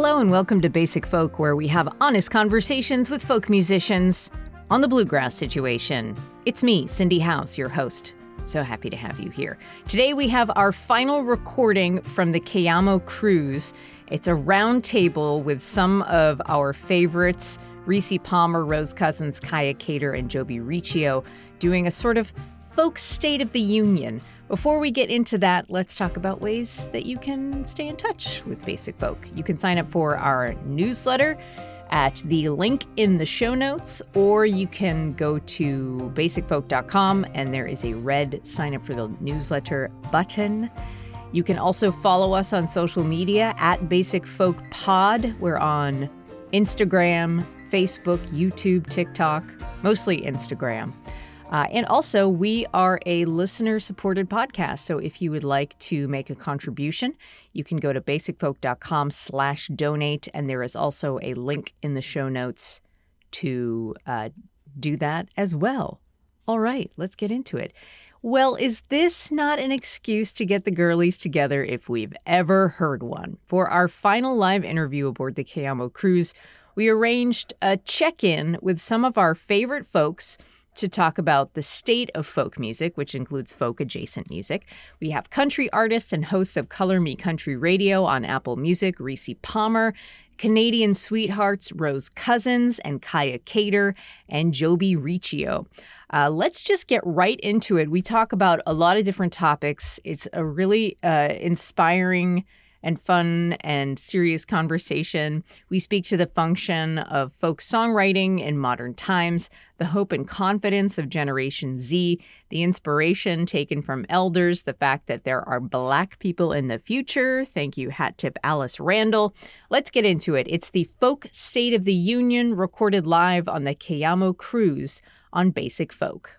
Hello and welcome to Basic Folk, where we have honest conversations with folk musicians on the bluegrass situation. It's me, Cindy House, your host. So happy to have you here. Today we have our final recording from the Cayamo cruise. It's a round table with some of our favorites, Rissi, Rose Cousins, Kaïa Kater, and Jobi Riccio, doing a sort of folk state of the union. Before we get into that, let's talk about ways that you can stay in touch with Basic Folk. You can sign up for our newsletter at the link in the show notes, or you can go to basicfolk.com and there is a red sign up for the newsletter button. You can also follow us on social media at Basic Folk Pod. We're on Instagram, Facebook, YouTube, TikTok, mostly Instagram. And also, we are a listener-supported podcast. So if you would like to make a contribution, you can go to basicfolk.com/donate. And there is also a link in the show notes to do that as well. All right, let's get into it. Well, is this not an excuse to get the girlies together if we've ever heard one? For our final live interview aboard the Cayamo cruise, we arranged a check-in with some of our favorite folks to talk about the state of folk music, which includes folk-adjacent music. We have country artists and hosts of Color Me Country Radio on Apple Music, Rissi, Canadian sweethearts Rose Cousins and Kaïa Kater, and Jobi Riccio. Let's just get right into it. We talk about a lot of different topics. It's a really inspiring and fun and serious conversation. We speak to the function of folk songwriting in modern times, the hope and confidence of Generation Z, the inspiration taken from elders, the fact that there are Black people in the future. Thank you, hat tip Alice Randall. Let's get into it. It's the Folk State of the Union, recorded live on the Cayamo cruise on Basic Folk.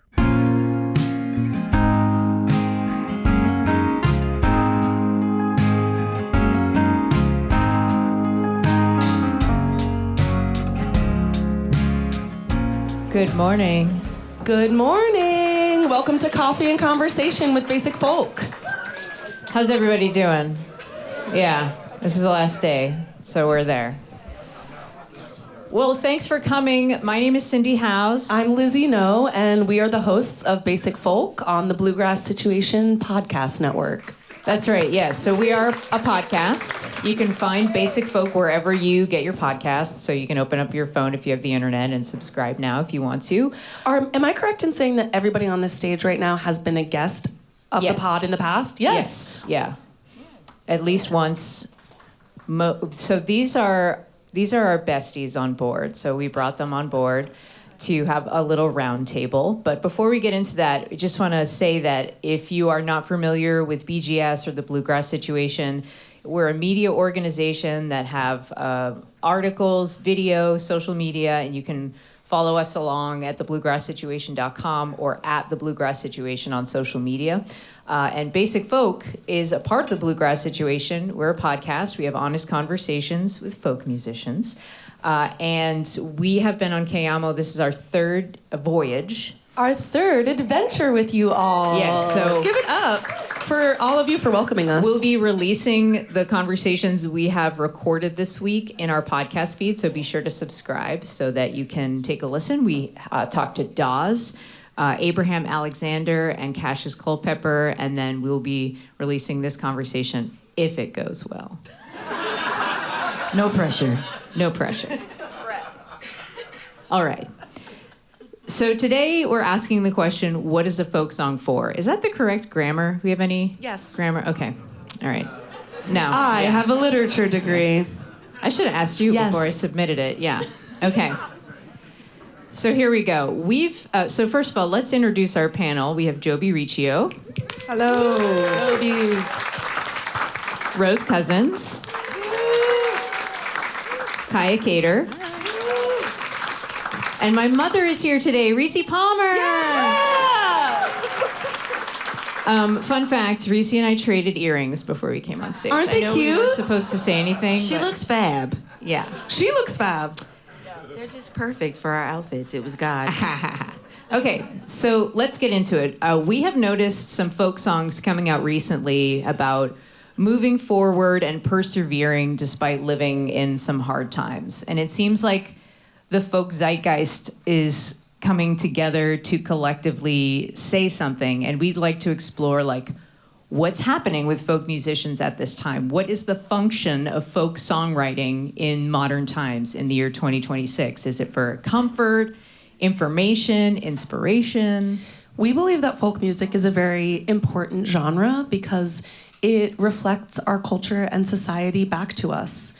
Good morning. Good morning. Welcome to Coffee and Conversation with Basic Folk. How's everybody doing? Yeah, this is the last day, so we're there. Well, thanks for coming. My name is Cindy House. I'm Lizzie No, and we are the hosts of Basic Folk on the Bluegrass Situation Podcast Network. That's right, yes. So we are a podcast. You can find Basic Folk wherever you get your podcasts. So you can open up your phone if you have the internet and subscribe now if you want to. Am I correct in saying that everybody on this stage right now has been a guest of the pod in the past? Yes. Yeah. At least once. So these are our besties on board. So we brought them on board to have a little round table. But before we get into that, I just want to say that if you are not familiar with BGS or the Bluegrass Situation, we're a media organization that have articles, video, social media, and you can follow us along at thebluegrasssituation.com or at the Bluegrass Situation on social media. And Basic Folk is a part of the Bluegrass Situation. We're a podcast. We have honest conversations with folk musicians. And we have been on Cayamo. This is our third voyage. Our third adventure with you all. Yes, so give it up for all of you for welcoming us. We'll be releasing the conversations we have recorded this week in our podcast feed, so be sure to subscribe so that you can take a listen. We talked to Dawes, Abraham Alexander, and Cassius Culpepper, and then we'll be releasing this conversation if it goes well. No pressure. No pressure. All right. So today we're asking the question, what is a folk song for? Is that the correct grammar? We have any grammar? Okay. All right. Now. I have a literature degree. I should have asked you before I submitted it. Yeah. Okay. So here we go. So first of all, let's introduce our panel. We have Jobi Riccio. Hello. Jobi. Rose Cousins. Kaïa Kater. And my mother is here today, Rissi Palmer. Yeah! Fun fact, Rissi and I traded earrings before we came on stage. Aren't they I know cute? we weren't supposed to say anything. She looks fab. Yeah. She looks fab. They're just perfect for our outfits. It was God. Okay, so let's get into it. We have noticed some folk songs coming out recently about moving forward and persevering despite living in some hard times. And it seems like the folk zeitgeist is coming together to collectively say something. And we'd like to explore like what's happening with folk musicians at this time. What is the function of folk songwriting in modern times in the year 2026? Is it for comfort, information, inspiration? We believe that folk music is a very important genre because it reflects our culture and society back to us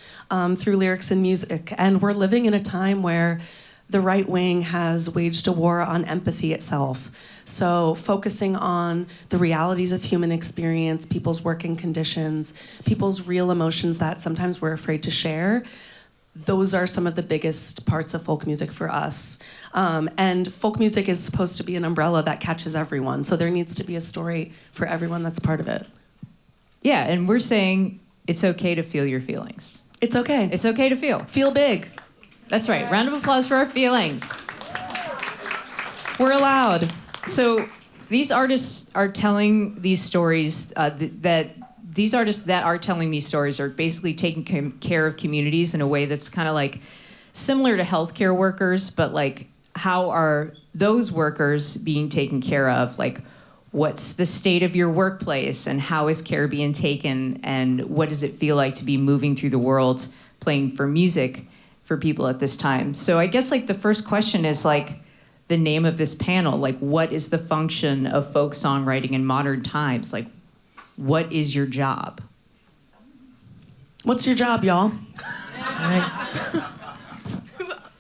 through lyrics and music. And we're living in a time where the right wing has waged a war on empathy itself. So focusing on the realities of human experience, people's working conditions, people's real emotions that sometimes we're afraid to share, those are some of the biggest parts of folk music for us. And folk music is supposed to be an umbrella that catches everyone. So there needs to be a story for everyone that's part of it. Yeah, and we're saying it's okay to feel your feelings. It's okay. It's okay to feel. Feel big. That's right. Round of applause for our feelings. We're allowed. So these artists are telling these stories these artists that are telling these stories are basically taking care of communities in a way that's kind of like similar to healthcare workers, but like how are those workers being taken care of? Like what's the state of your workplace and how is care being taken and what does it feel like to be moving through the world playing for music for people at this time? So I guess like the first question is like the name of this panel, like what is the function of folk songwriting in modern times? Like what is your job? What's your job, y'all?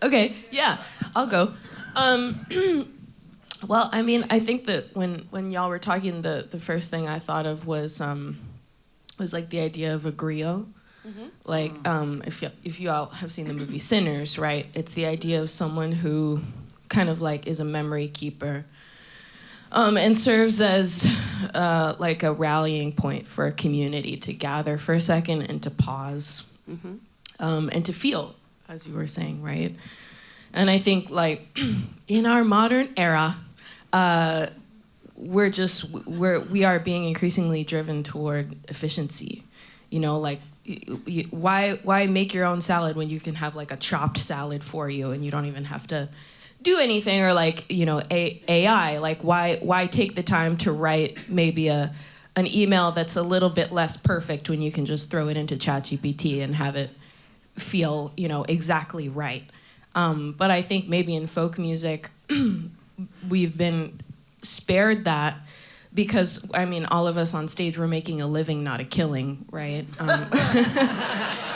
Okay, yeah, I'll go. Well, I mean, I think that when y'all were talking, the first thing I thought of was like the idea of a griot. Mm-hmm. Like, if you all have seen the movie Sinners, right? It's the idea of someone who kind of like is a memory keeper, and serves as like a rallying point for a community to gather for a second and to pause, and to feel, as you were saying, right? And I think like in our modern era, we are being increasingly driven toward efficiency. You know, like why make your own salad when you can have like a chopped salad for you and you don't even have to do anything, or like, you know, AI, like why take the time to write maybe an email that's a little bit less perfect when you can just throw it into ChatGPT and have it feel, you know, exactly right. But I think maybe in folk music, we've been spared that because, I mean, all of us on stage were making a living, not a killing, right?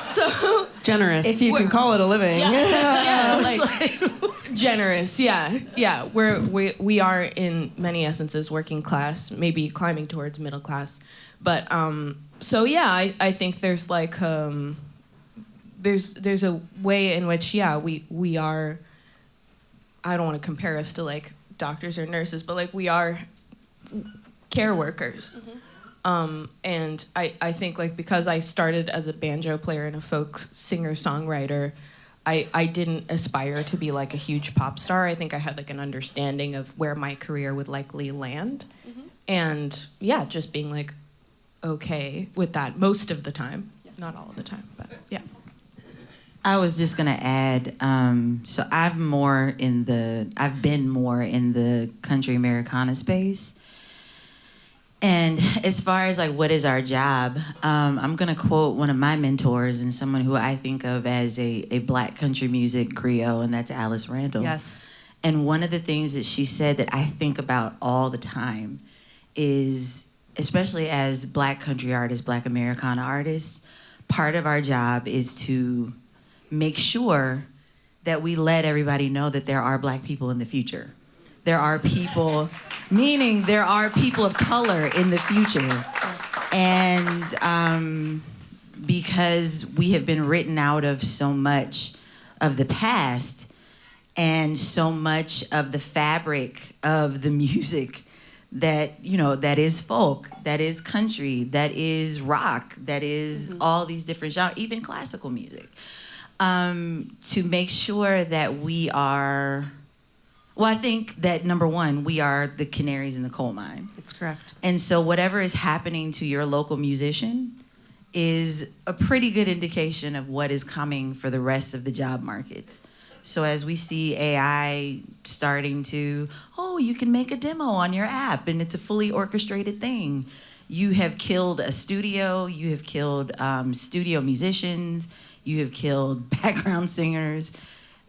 So generous. If you can call it a living. Yeah, like generous. Yeah. We are in many essences working class, maybe climbing towards middle class, but so yeah, I think there's like there's a way in which we are. I don't want to compare us to like doctors or nurses, but like we are care workers. And I think like because I started as a banjo player and a folk singer-songwriter, I didn't aspire to be like a huge pop star. I think I had like an understanding of where my career would likely land. And yeah, just being like okay with that most of the time. Yes. Not all of the time, but yeah. I was just gonna add, so I've been more in the country Americana space. And as far as like, what is our job? I'm gonna quote one of my mentors and someone who I think of as a Black country music griot, and that's Alice Randall. Yes. And one of the things that she said that I think about all the time is, especially as Black country artists, Black Americana artists, part of our job is to make sure that we let everybody know that there are Black people in the future. There are people, meaning there are people of color in the future. Yes. And because we have been written out of so much of the past and so much of the fabric of the music that, you know, that is folk, that is country, that is rock, that is all these different genres, even classical music. To make sure that we are, well, I think that number one, we are the canaries in the coal mine. That's correct. And so whatever is happening to your local musician, is a pretty good indication of what is coming for the rest of the job markets. So as we see AI starting to, you can make a demo on your app and it's a fully orchestrated thing. You have killed a studio, you have killed studio musicians, you have killed background singers,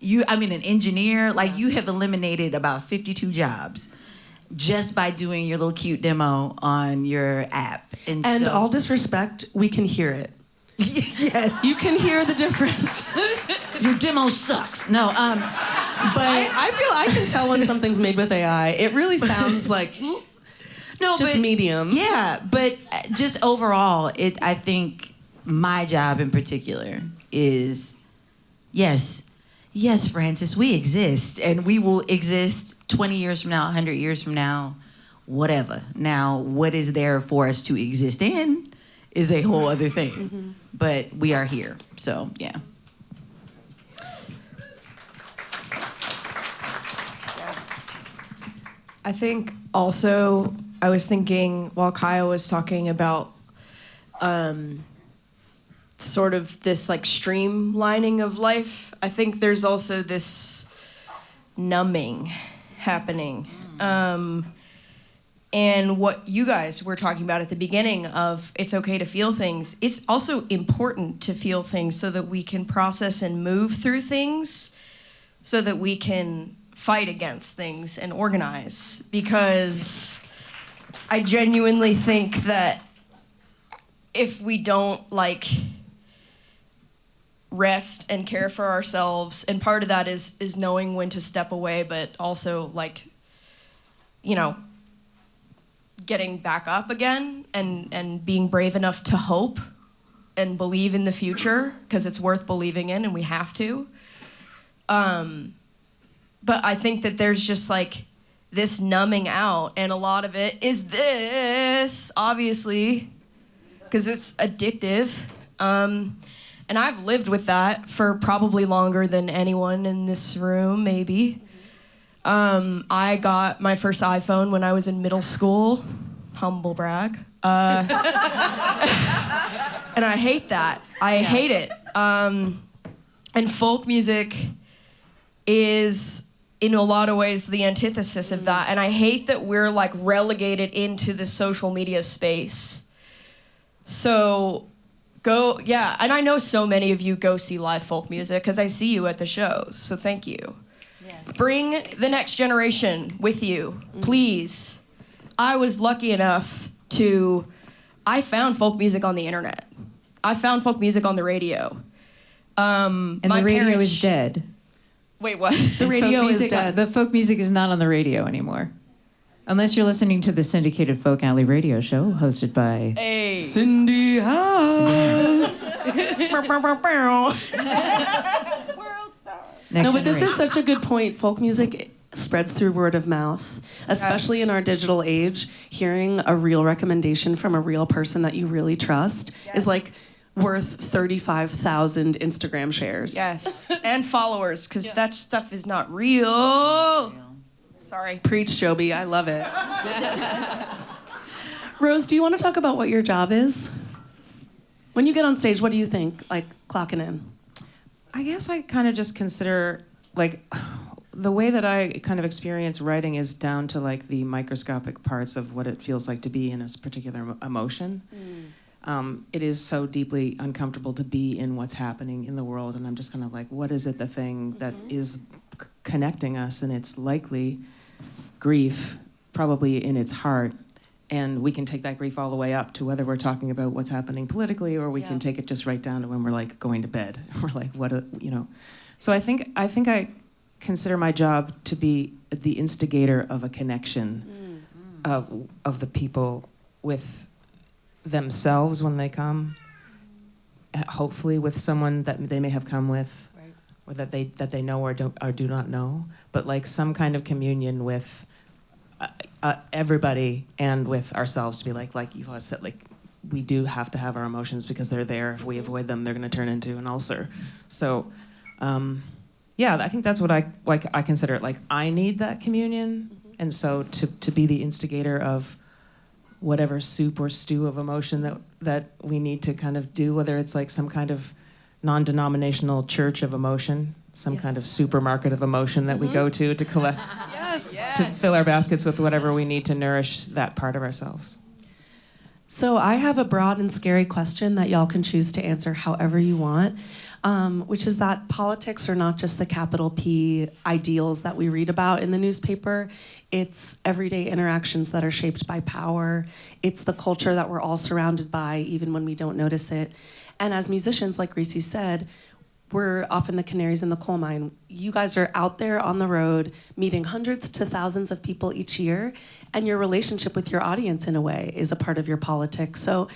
an engineer, like you have eliminated about 52 jobs just by doing your little cute demo on your app. And so, all disrespect, we can hear it. Yes. You can hear the difference. Your demo sucks. No, but I feel I can tell when something's made with AI. It really sounds like just medium. Yeah, but just overall, I think my job in particular is, yes, Francis, we exist, and we will exist 20 years from now, 100 years from now, whatever. Now, what is there for us to exist in is a whole other thing. Mm-hmm. But we are here, so yeah. Yes. I think also, I was thinking while Kaïa was talking about sort of this like streamlining of life, I think there's also this numbing happening. And what you guys were talking about at the beginning of it's okay to feel things, it's also important to feel things so that we can process and move through things so that we can fight against things and organize. Because I genuinely think that if we don't like rest and care for ourselves, and part of that is knowing when to step away, but also like, getting back up again and being brave enough to hope and believe in the future, because it's worth believing in and we have to. But I think that there's just like this numbing out, and a lot of it is this, obviously, because it's addictive. And I've lived with that for probably longer than anyone in this room, maybe. I got my first iPhone when I was in middle school. Humble brag. And I hate that. I hate it. And folk music is, in a lot of ways, the antithesis of that. And I hate that we're like relegated into the social media space. So go, yeah. And I know so many of you go see live folk music because I see you at the shows. So thank you. Bring the next generation with you, please. I was lucky enough I found folk music on the internet. I found folk music on the radio. And the radio is dead. Wait, what? The radio is dead. The folk music is not on the radio anymore. Unless you're listening to the syndicated Folk Alley radio show hosted by Cindy House. But this is such a good point. Folk music spreads through word of mouth, especially in our digital age. Hearing a real recommendation from a real person that you really trust is like worth 35,000 Instagram shares. Yes, and followers, because that stuff is not real. Sorry. Preach, Jobi. I love it. Rose, do you want to talk about what your job is? When you get on stage, what do you think, like clocking in? I guess I kind of just consider, like, the way that I kind of experience writing is down to, like, the microscopic parts of what it feels like to be in a particular emotion. It is so deeply uncomfortable to be in what's happening in the world, and I'm just kind of like, what is it, the thing that is connecting us? And it's likely grief, probably in its heart. And we can take that grief all the way up to whether we're talking about what's happening politically, or we can take it just right down to when we're like going to bed. We're like, So I think I consider my job to be the instigator of a connection of the people with themselves when they come, hopefully with someone that they may have come with, or that they know or do not know, but like some kind of communion with everybody and with ourselves, to be like you said, like we do have to have our emotions because they're there. If we avoid them, they're going to turn into an ulcer. So, I think that's what I consider it. Like I need that communion, and so to be the instigator of whatever soup or stew of emotion that we need to kind of do, whether it's like some kind of non-denominational church of emotion, some kind of supermarket of emotion that we go to collect, to fill our baskets with whatever we need to nourish that part of ourselves. So I have a broad and scary question that y'all can choose to answer however you want, which is that politics are not just the capital P ideals that we read about in the newspaper. It's everyday interactions that are shaped by power. It's the culture that we're all surrounded by, even when we don't notice it. And as musicians, like Rissi said, we're often the canaries in the coal mine. You guys are out there on the road, meeting hundreds to thousands of people each year, and your relationship with your audience, in a way, is a part of your politics. So,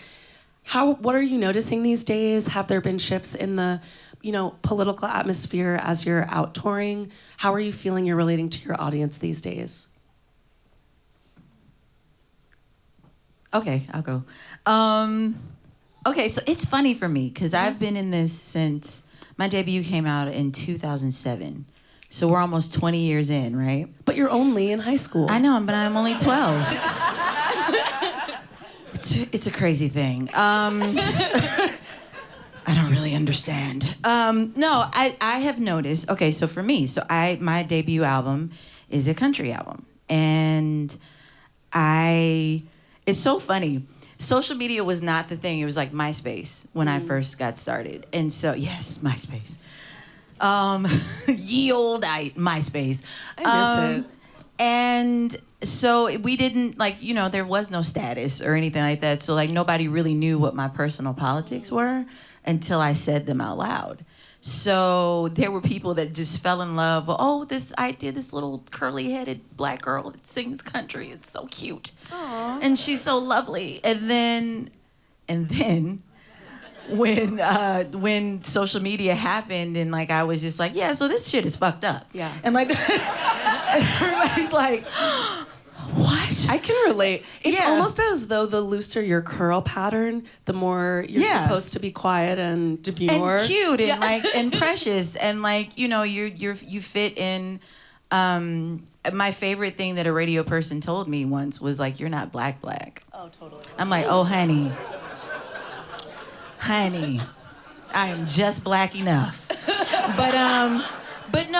what are you noticing these days? Have there been shifts in the, political atmosphere as you're out touring? How are you feeling you're relating to your audience these days? Okay, I'll go. Okay, so it's funny for me because I've been in this since my debut came out in 2007. So we're almost 20 years in, right? But you're only in high school. I know, but I'm only 12. It's a crazy thing. I don't really understand. No, I have noticed. Okay, so for me, my debut album is a country album, and it's so funny. Social media was not the thing. It was like MySpace when I first got started. And so, yes, MySpace. Ye old MySpace. I miss it. And so we didn't, there was no status or anything like that. So, nobody really knew what my personal politics were until I said them out loud. So there were people that just fell in love. This little curly-headed black girl that sings country. It's so cute. Aww. And she's so lovely. And then when social media happened and I was just like, yeah, so this shit is fucked up. Yeah. And and everybody's like, what? I can relate. It's almost as though the looser your curl pattern, the more you're supposed to be quiet and demure. And cute and and precious and you fit in. My favorite thing that a radio person told me once was you're not black. Oh, totally. I'm like, oh honey, I am just black enough.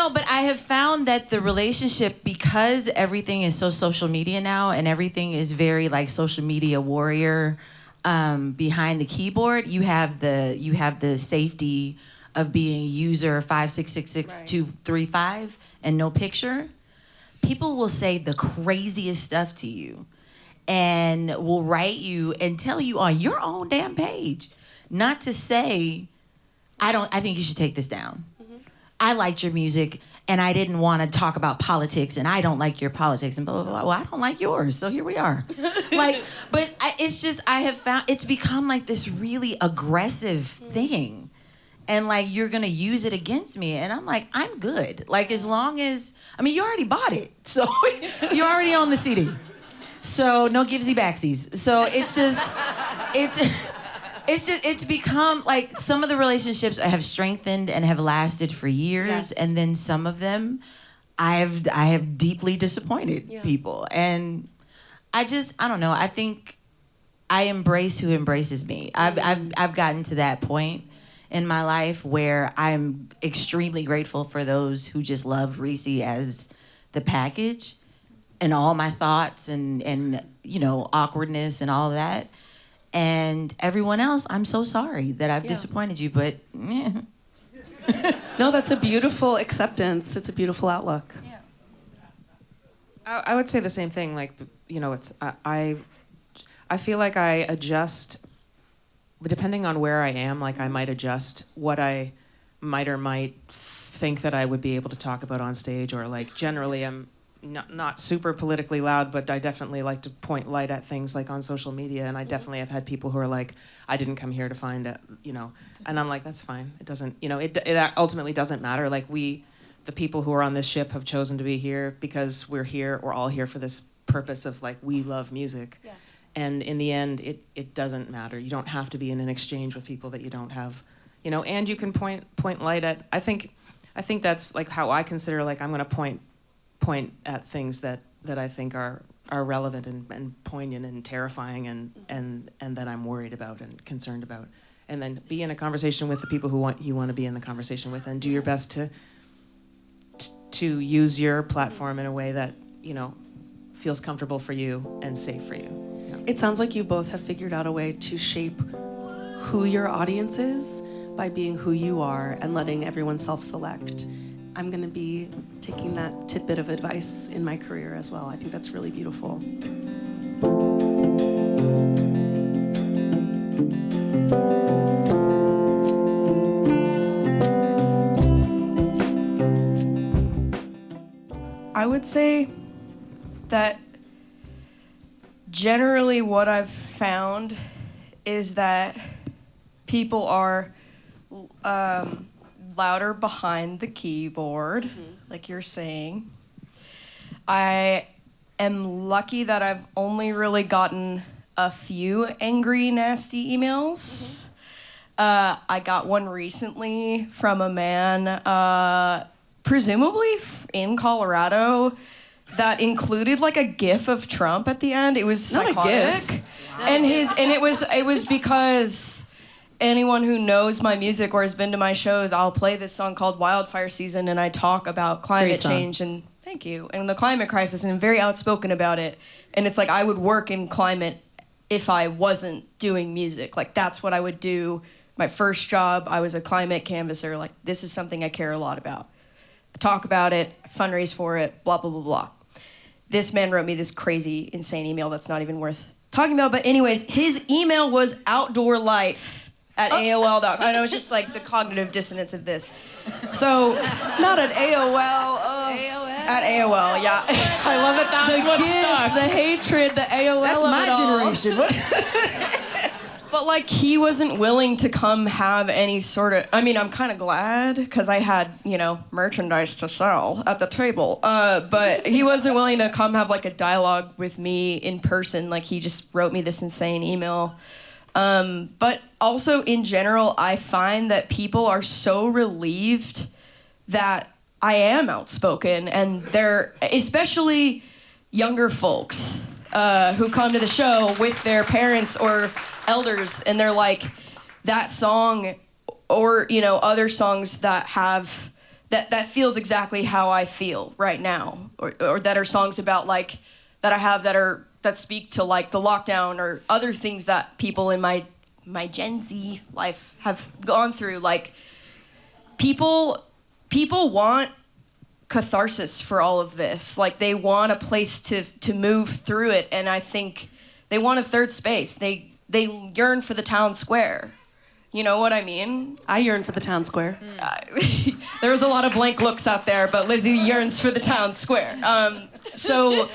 But I have found that the relationship, because everything is so social media now and everything is very social media warrior behind the keyboard, you have the safety of being user 5666235 and no picture. People will say the craziest stuff to you and will write you and tell you on your own damn page not to say, I think you should take this down. I liked your music, and I didn't want to talk about politics, and I don't like your politics, and blah, blah, blah. Well, I don't like yours, so here we are. It's just, I have found, it's become this really aggressive thing. And you're going to use it against me. And I'm like, I'm good. As long as, you already bought it. So you already own the CD. So no givesy backsies. So it's become some of the relationships I have strengthened and have lasted for years, yes. And then some of them I have deeply disappointed people, and I don't know. I think I embrace who embraces me. I've gotten to that point in my life where I'm extremely grateful for those who just love Rissi as the package, and all my thoughts and awkwardness and all that. And everyone else, I'm so sorry that I've disappointed you, but No, that's a beautiful acceptance. It's a beautiful outlook. Yeah. I would say the same thing. It's I feel like I adjust, depending on where I am. I might adjust what I might or might think that I would be able to talk about on stage, or generally I'm not super politically loud, but I definitely like to point light at things on social media, and I definitely have had people who are like, I didn't come here to find it, and I'm like, that's fine. It doesn't, it ultimately doesn't matter. The people who are on this ship have chosen to be here because we're all here for this purpose of we love music. Yes. And in the end, it doesn't matter. You don't have to be in an exchange with people that you don't have, and you can point light at, I think that's how I consider, I'm going to point at things that I think are are relevant and poignant and terrifying and that I'm worried about and concerned about. And then be in a conversation with the people who you want to be in the conversation with, and do your best to use your platform in a way that, you know, feels comfortable for you and safe for you. It sounds like you both have figured out a way to shape who your audience is by being who you are and letting everyone self-select. I'm going to be taking that tidbit of advice in my career as well. I think that's really beautiful. I would say that generally what I've found is that people are louder behind the keyboard, like you're saying. I am lucky that I've only really gotten a few angry, nasty emails. I got one recently from a man, presumably in Colorado, that included like a GIF of Trump at the end. It was psychotic. And it was because anyone who knows my music or has been to my shows, I'll play this song called Wildfire Season, and I talk about climate change and thank you, and the climate crisis, and I'm very outspoken about it. And it's like I would work in climate if I wasn't doing music. Like that's what I would do. My first job, I was a climate canvasser. Like this is something I care a lot about. I talk about it, I fundraise for it, blah, blah, blah, blah. This man wrote me this crazy, insane email that's not even worth talking about. But anyways, his email was outdoor life at AOL.com. I know it's just like the cognitive dissonance of this. So, Not at AOL. at AOL, yeah. I love it. That's The gift, the hatred, the AOL That's of my it all. generation. What? But like he wasn't willing to come have any sort of, I mean, I'm kind of glad because I had, you know, merchandise to sell at the table. But he wasn't willing to come have like a dialogue with me in person. Like he just wrote me this insane email. But also in general, I find that people are so relieved that I am outspoken, and they're especially younger folks who come to the show with their parents or elders, and they're like, that song or, you know, other songs that have that feels exactly how I feel right now, or that are songs about like that I have that speak to like the lockdown or other things that people in my Gen Z life have gone through. Like people want catharsis for all of this. Like they want a place to move through it, and I think they want a third space. They yearn for the town square. You know what I mean? I yearn for the town square. There was a lot of blank looks out there, but Lizzie yearns for the town square. So,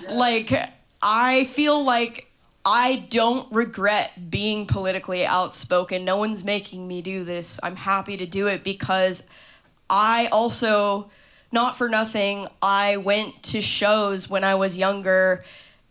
like, I feel like I don't regret being politically outspoken. No one's making me do this. I'm happy to do it because I also, not for nothing, I went to shows when I was younger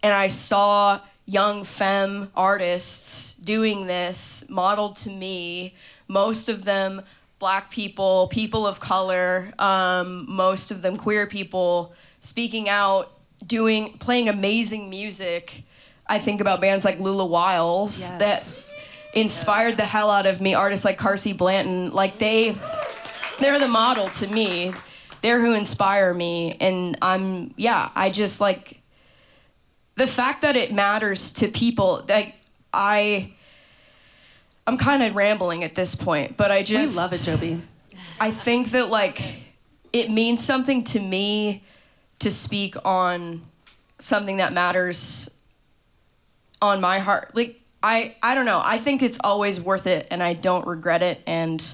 and I saw young femme artists doing this, modeled to me, most of them Black people, people of color, most of them queer people, speaking out, playing amazing music. I think about bands like Lula Wiles that inspired the hell out of me, artists like Carsey Blanton, like they're the model to me. They're who inspire me, and I just like, the fact that it matters to people, like I'm kind of rambling at this point, but I just... We love it, Jobi. I think that, like, it means something to me to speak on something that matters on my heart. Like, I don't know. I think it's always worth it, and I don't regret it, and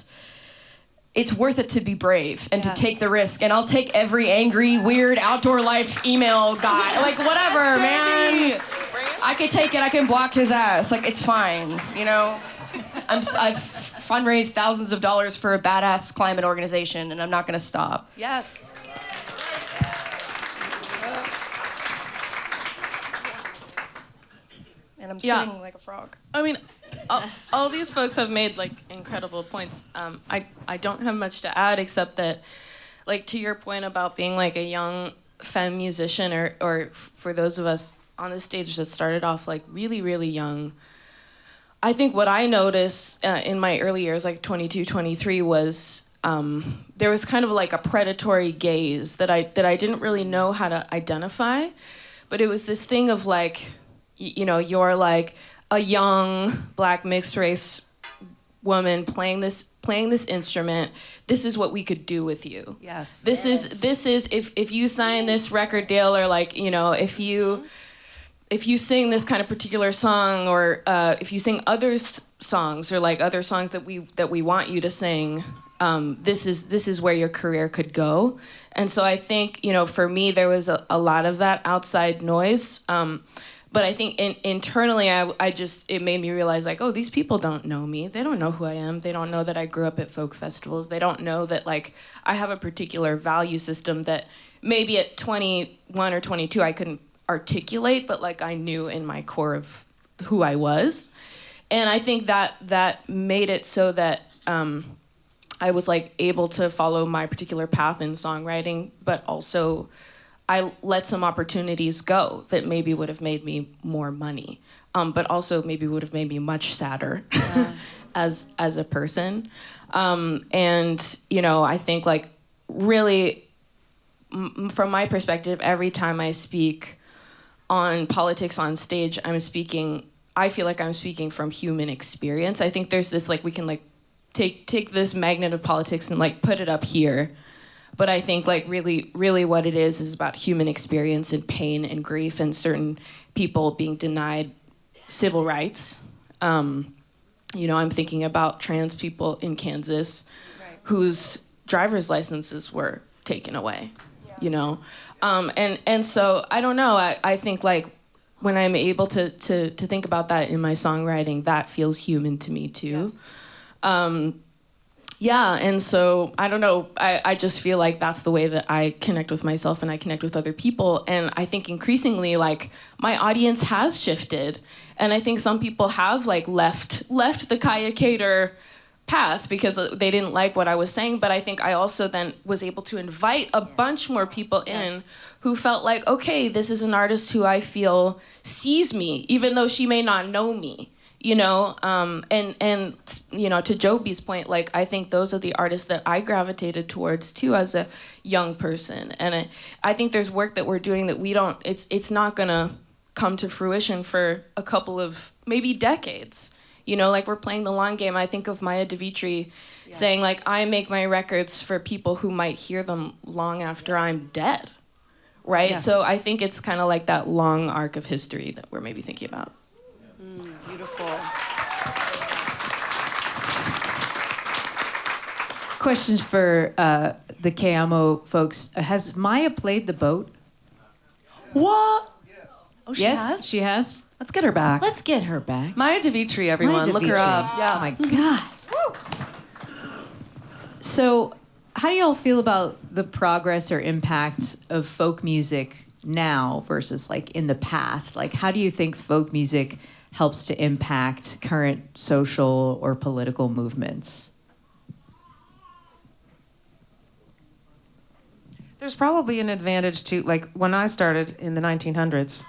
it's worth it to be brave and to take the risk. And I'll take every angry, weird, outdoor life email guy. Like, whatever, man. I can take it. I can block his ass. Like, it's fine, you know? I've fundraised thousands of dollars for a badass climate organization, and I'm not going to stop. Yes. And I'm sitting like a frog. I mean, all these folks have made like incredible points. I don't have much to add except that, like, to your point about being like a young femme musician, or for those of us on the stage that started off like really, really young, I think what I noticed in my early years, like 22, 23, was there was kind of like a predatory gaze that I didn't really know how to identify, but it was this thing of like, you're like a young Black mixed race woman playing this instrument. This is what we could do with you. Yes. This is if you sign this record deal, or like, if you sing this kind of particular song, or if you sing other songs, or like other songs that we want you to sing, this is where your career could go. And so I think, for me, there was a lot of that outside noise. But I think internally, it made me realize, like, oh, these people don't know me. They don't know who I am. They don't know that I grew up at folk festivals. They don't know that, like, I have a particular value system that maybe at 21 or 22 I couldn't articulate, but like I knew in my core of who I was. And I think that made it so that I was like able to follow my particular path in songwriting, but also I let some opportunities go that maybe would have made me more money, but also maybe would have made me much sadder as a person. And I think like really from my perspective, every time I speak on politics on stage, I feel like I'm speaking from human experience. I think there's this, like, we can like take this magnet of politics and like put it up here. But I think like really what it is about human experience and pain and grief and certain people being denied civil rights. I'm thinking about trans people in Kansas whose driver's licenses were taken away, And so I don't know, I think like when I'm able to think about that in my songwriting, that feels human to me too. Yes. And so I don't know, I just feel like that's the way that I connect with myself and I connect with other people. And I think increasingly like my audience has shifted, and I think some people have like left the Kaïa Kater path because they didn't like what I was saying. But I think I also then was able to invite a bunch more people in who felt like, okay, this is an artist who I feel sees me, even though she may not know me, and to Jobi's point, like, I think those are the artists that I gravitated towards too as a young person. And I think there's work that we're doing that it's not gonna come to fruition for a couple of maybe decades. Like we're playing the long game. I think of Maya Devitri saying like, I make my records for people who might hear them long after I'm dead, right? Yes. So I think it's kind of like that long arc of history that we're maybe thinking about. Beautiful. Questions for the Cayamo folks. Has Maya played the boat? What? Oh, she yes, has? She has. Let's get her back. Let's get her back. Maya Devitri, everyone. Maya Devitri. Look her up. Yeah. Oh my God. So, how do y'all feel about the progress or impacts of folk music now versus like in the past? Like, how do you think folk music helps to impact current social or political movements? There's probably an advantage to, like, when I started in the 1900s,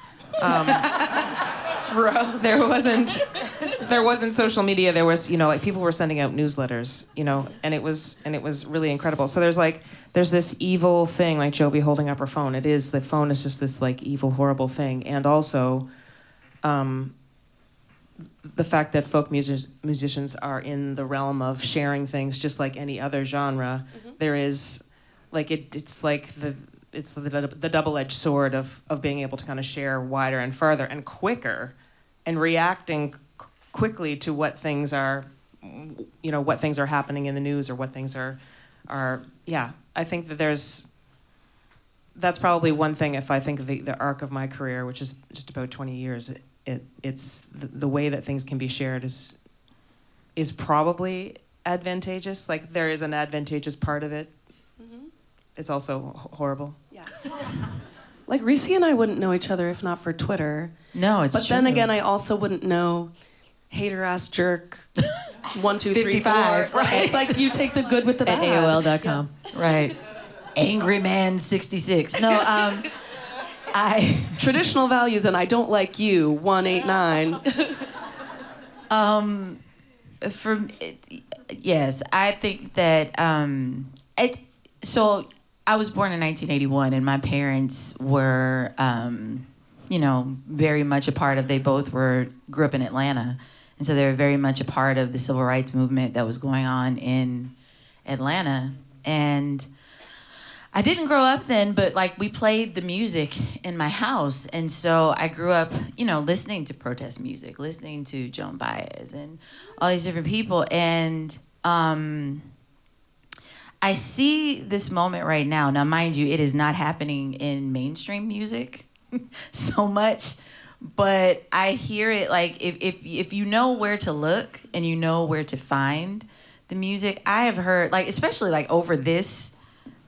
there wasn't social media. There was, like, people were sending out newsletters, and it was really incredible. So there's this evil thing, like Jobi holding up her phone. The phone is just this like evil, horrible thing. And also, the fact that folk musicians are in the realm of sharing things just like any other genre. Mm-hmm. There is, like, it's like the double-edged sword of being able to kind of share wider and farther and quicker and reacting quickly to what things are, what things are happening in the news or what things are I think that that's probably one thing. If I think of the arc of my career, which is just about 20 years, it's the way that things can be shared is probably advantageous. Like, there is an advantageous part of it. Mm-hmm. It's also horrible. Yeah. Like, Rissi and I wouldn't know each other if not for Twitter. No, it's But true. then again, I also wouldn't know hater ass jerk 1, 2, 3, 4. Right. It's like you take the good with the bad. At AOL.com. Yeah. Right. angry man 66. No, I Traditional values and I don't like you, 189. Yes, I think that so I was born in 1981, and my parents were, very much a part of. They both grew up in Atlanta, and so they were very much a part of the civil rights movement that was going on in Atlanta. And I didn't grow up then, but like we played the music in my house, and so I grew up, listening to protest music, listening to Joan Baez and all these different people, and I see this moment right now. Now, mind you, it is not happening in mainstream music so much, but I hear it like if you know where to look and you know where to find the music. I have heard, like, especially like over this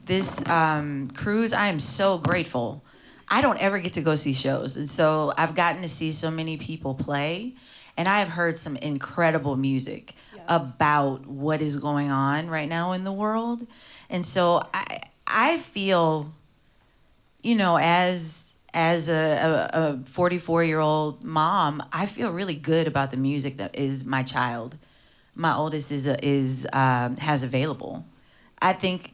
cruise, I am so grateful. I don't ever get to go see shows, and so I've gotten to see so many people play, and I have heard some incredible music about what is going on right now in the world. And so I feel, as a 44-year-old mom, I feel really good about the music that is my child. My oldest has available. I think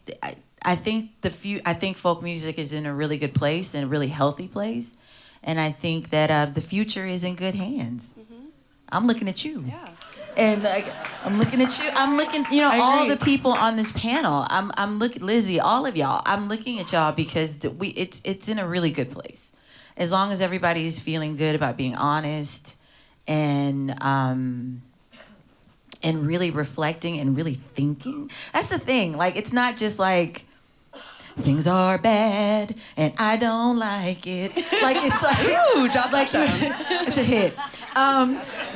folk music is in a really good place and a really healthy place, and I think that the future is in good hands. Mm-hmm. I'm looking at you. Yeah. And like, I'm looking at you. I'm looking, all the people on this panel. I'm looking, Lizzie, all of y'all. I'm looking at y'all because it's in a really good place. As long as everybody's feeling good about being honest and really reflecting and really thinking. That's the thing. Like, it's not just like things are bad and I don't like it. Like, it's like, ooh, drop that down. It's a hit.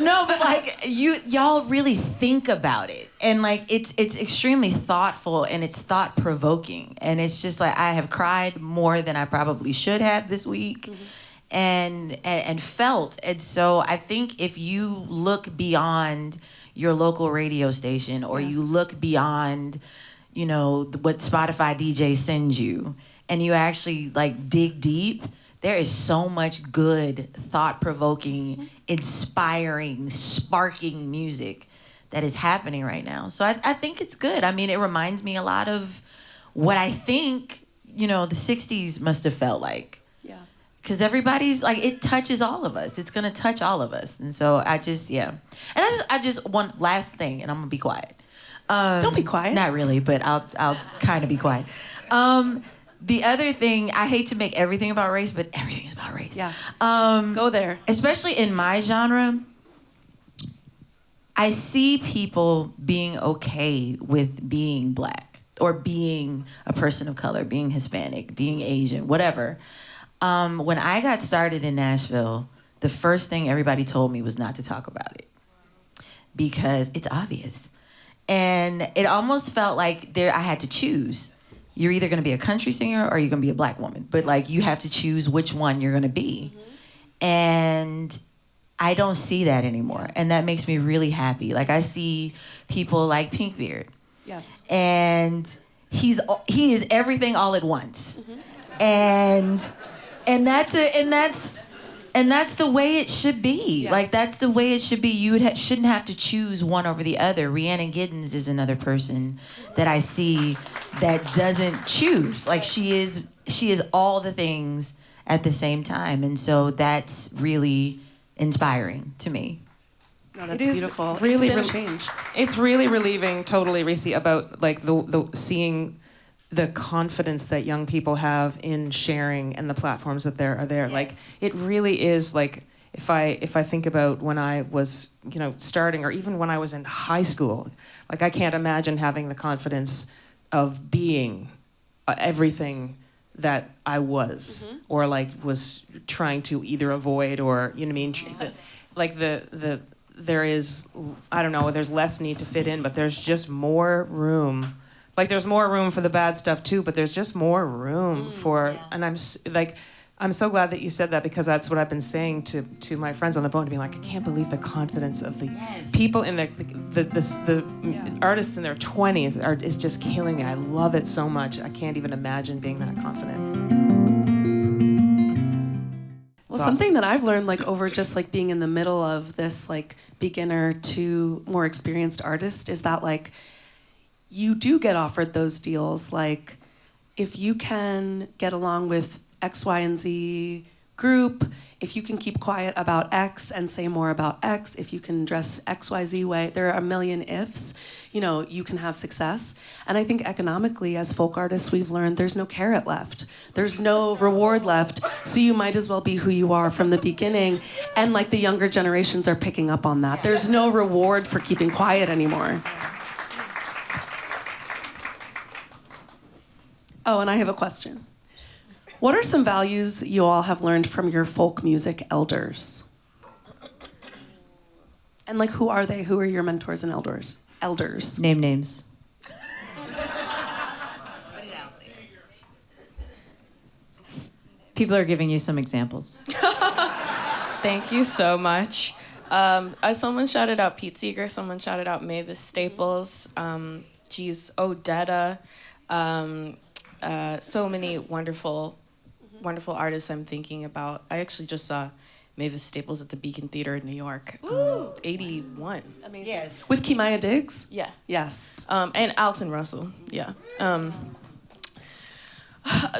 No, but like y'all really think about it, and like it's extremely thoughtful and it's thought provoking, and it's just like I have cried more than I probably should have this week, mm-hmm. and felt, and so I think if you look beyond your local radio station or you look beyond, what Spotify DJ sends you, and you actually like dig deep. There is so much good, thought-provoking, inspiring, sparking music that is happening right now. So I think it's good. I mean, it reminds me a lot of what I think, the 60s must have felt like. Yeah. Because everybody's, like, it touches all of us. It's going to touch all of us. And so I just, yeah. And I just one last thing, and I'm going to be quiet. Don't be quiet. Not really, but I'll kind of be quiet. The other thing, I hate to make everything about race, but everything is about race. Yeah. Go there. Especially in my genre, I see people being okay with being Black or being a person of color, being Hispanic, being Asian, whatever. When I got started in Nashville, the first thing everybody told me was not to talk about it because it's obvious. And it almost felt like I had to choose. You're either going to be a country singer or you're going to be a Black woman. But, like, you have to choose which one you're going to be. Mm-hmm. And I don't see that anymore. And that makes me really happy. Like, I see people like Pinkbeard. Yes. And he is everything all at once. Mm-hmm. And that's the way it should be. Yes. Like, that's the way it should be. You shouldn't have to choose one over the other. Rhiannon Giddens is another person that I see that doesn't choose. Like, she is all the things at the same time. And so that's really inspiring to me. No, that's beautiful. Really, it's been a change. It's really relieving, totally, Rissi, about like the seeing the confidence that young people have in sharing and the platforms that are there. Yes. Like, it really is like, if I think about when I was, starting, or even when I was in high school, like, I can't imagine having the confidence of being everything that I was, mm-hmm. or like was trying to either avoid or, you know what I mean? Like there is, I don't know, there's less need to fit in, but there's just more room. Like, there's more room for the bad stuff too, but there's just more room for, and I'm like, I'm so glad that you said that, because that's what I've been saying to my friends on the phone, to be like, I can't believe the confidence of the people in the artists in their 20s is just killing me. I love it so much. I can't even imagine being that confident. Well, something that I've learned, like, over just like being in the middle of this like beginner to more experienced artist, is that like you do get offered those deals. Like, if you can get along with X, Y, and Z group, if you can keep quiet about X and say more about X, if you can dress X, Y, Z way, there are a million ifs, you know, you can have success. And I think economically, as folk artists, we've learned there's no carrot left. There's no reward left. So you might as well be who you are from the beginning. And like the younger generations are picking up on that. There's no reward for keeping quiet anymore. Oh, and I have a question. What are some values you all have learned from your folk music elders? And like, who are they? Who are your mentors and elders? Name names. People are giving you some examples. Thank you so much. Someone shouted out Pete Seeger. Someone shouted out Mavis Staples. Odetta. So many wonderful artists I'm thinking about. I actually just saw Mavis Staples at the Beacon Theater in New York. 81. Amazing. Yes. With Kaïa Diggs? Yeah. Yes. And Alison Russell. Yeah.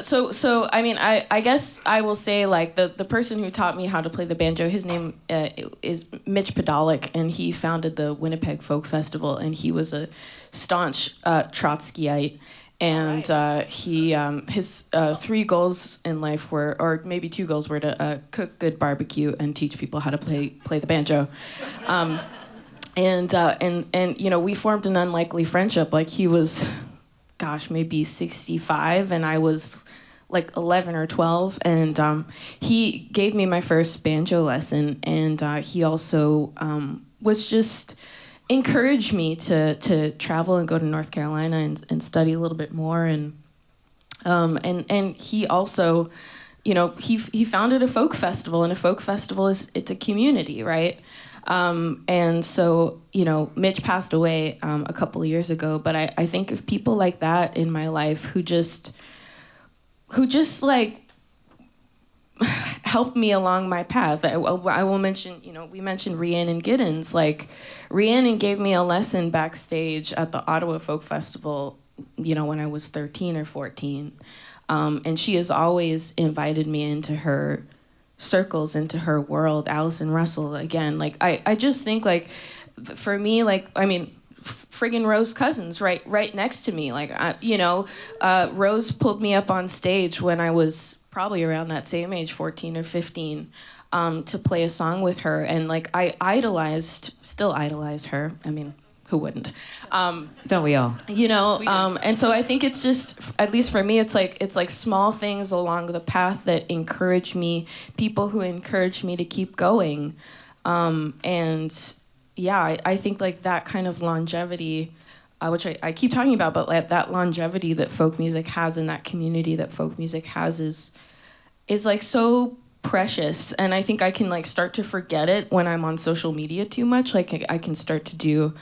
So I mean, I guess I will say, like, the person who taught me how to play the banjo, his name is Mitch Podolak, and he founded the Winnipeg Folk Festival, and he was a staunch Trotskyite. And his 3 goals in life were, or maybe 2 goals, were to cook good barbecue and teach people how to play the banjo. And you know, we formed an unlikely friendship. Like, he was, maybe 65, and I was like 11 or 12. And he gave me my first banjo lesson, and he also was just encouraged me to travel and go to North Carolina and study a little bit more. And he also, you know, he founded a folk festival, and a folk festival it's a community, right? And so, you know, Mitch passed away a couple of years ago, but I think of people like that in my life who just like helped me along my path. I will mention, you know, we mentioned Rhiannon Giddens. Like, Rhiannon gave me a lesson backstage at the Ottawa Folk Festival, you know, when I was 13 or 14. And she has always invited me into her circles, into her world. Alison Russell, again. Like, I just think, like, for me, like, I mean, friggin' Rose Cousins right next to me. Like, Rose pulled me up on stage when I was probably around that same age, 14 or 15, to play a song with her. And like, I still idolize her. I mean, who wouldn't? Don't we all? You know, and so I think it's just, at least for me, it's like small things along the path that encourage me, people who encourage me to keep going. And yeah, I think like that kind of longevity, which I keep talking about, but like that longevity that folk music has, and that community that folk music has is like so precious. And I think I can like start to forget it when I'm on social media too much. Like, I can start to do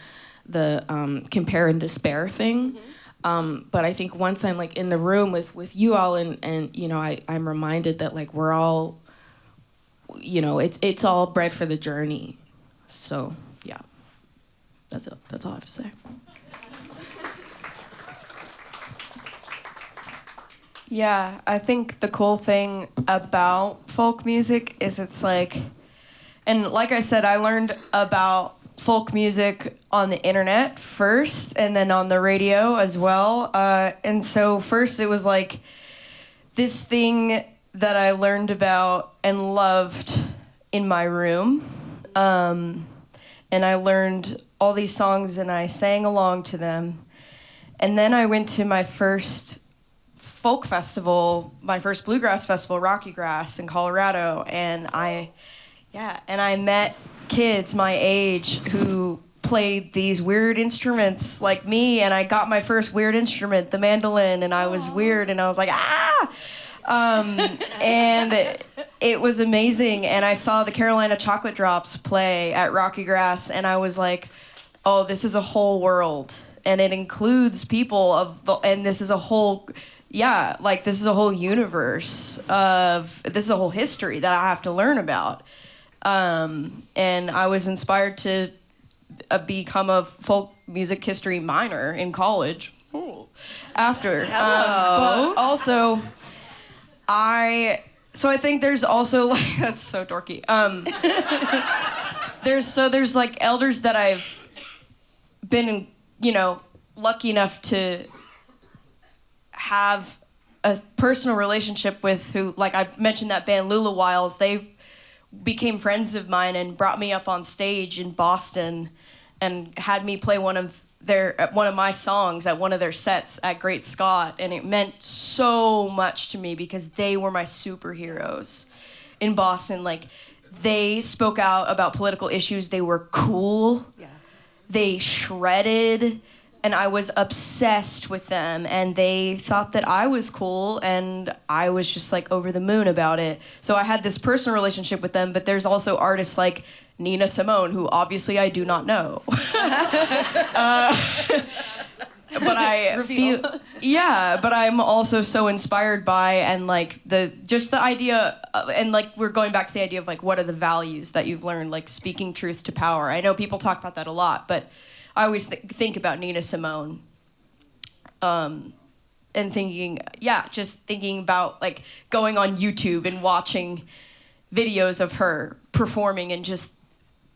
the compare and despair thing. Mm-hmm. But I think once I'm like in the room with you all, and you know, I'm reminded that like we're all, you know, it's all bred for the journey. So yeah, that's it. That's all I have to say. Yeah, I think the cool thing about folk music is it's like, and like I said, I learned about folk music on the internet first, and then on the radio as well. And so first it was like this thing that I learned about and loved in my room. And I learned all these songs and I sang along to them. And then I went to my first folk festival, my first bluegrass festival, Rocky Grass in Colorado, and I met kids my age who played these weird instruments like me, and I got my first weird instrument, the mandolin, and I was weird, and I was like, And it was amazing. And I saw the Carolina Chocolate Drops play at Rocky Grass, and I was like, oh, this is a whole world. And it includes people and this is a whole, this is a whole universe this is a whole history that I have to learn about. And I was inspired to become a folk music history minor in college after. But also, I think there's also like, that's so dorky. There's like elders that I've been, lucky enough to have a personal relationship with, who, like I mentioned that band Lula Wiles, they became friends of mine and brought me up on stage in Boston and had me play one of my songs at one of their sets at Great Scott, and it meant so much to me because they were my superheroes in Boston. Like, they spoke out about political issues. They were cool. Yeah. They shredded, and I was obsessed with them, and they thought that I was cool, and I was just like over the moon about it. So I had this personal relationship with them, but there's also artists like Nina Simone, who obviously I do not know. But I feel, but I'm also so inspired by, and like the idea and like we're going back to the idea of like, what are the values that you've learned, like speaking truth to power. I know people talk about that a lot, but I always think about Nina Simone, and thinking about like going on YouTube and watching videos of her performing, and just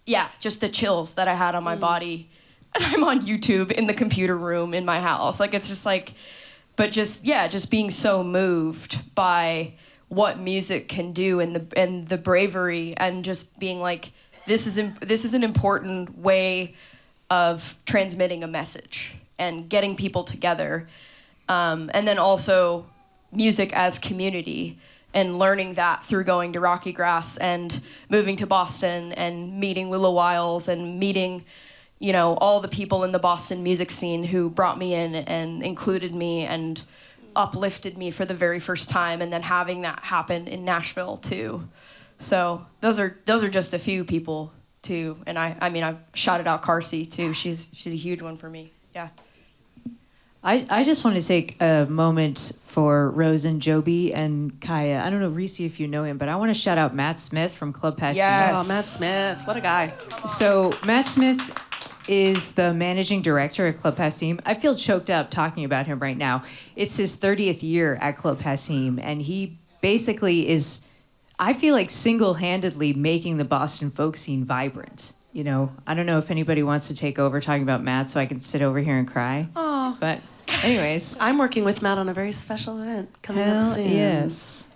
the chills that I had on my body. And I'm on YouTube in the computer room in my house. Like, it's just like, but just being so moved by what music can do, and the bravery, and just being like, this is an important way of transmitting a message and getting people together. And then also music as community, and learning that through going to Rocky Grass and moving to Boston and meeting Lula Wiles and meeting, all the people in the Boston music scene who brought me in and included me and uplifted me for the very first time, and then having that happen in Nashville too. So those are just a few people too. And I've shouted out Carsey too. She's a huge one for me. Yeah. I just want to take a moment for Rose and Jobi and Kaïa. I don't know, Rissi, if you know him, but I want to shout out Matt Smith from Club Passy. Yes. Oh, Matt Smith. What a guy. So Matt Smith is the managing director at Club Passim. I feel choked up talking about him right now. It's his 30th year at Club Passim, and he basically is, I feel like, single-handedly making the Boston folk scene vibrant. I don't know if anybody wants to take over talking about Matt so I can sit over here and cry. Oh. But anyways. I'm working with Matt on a very special event coming up soon. Yes.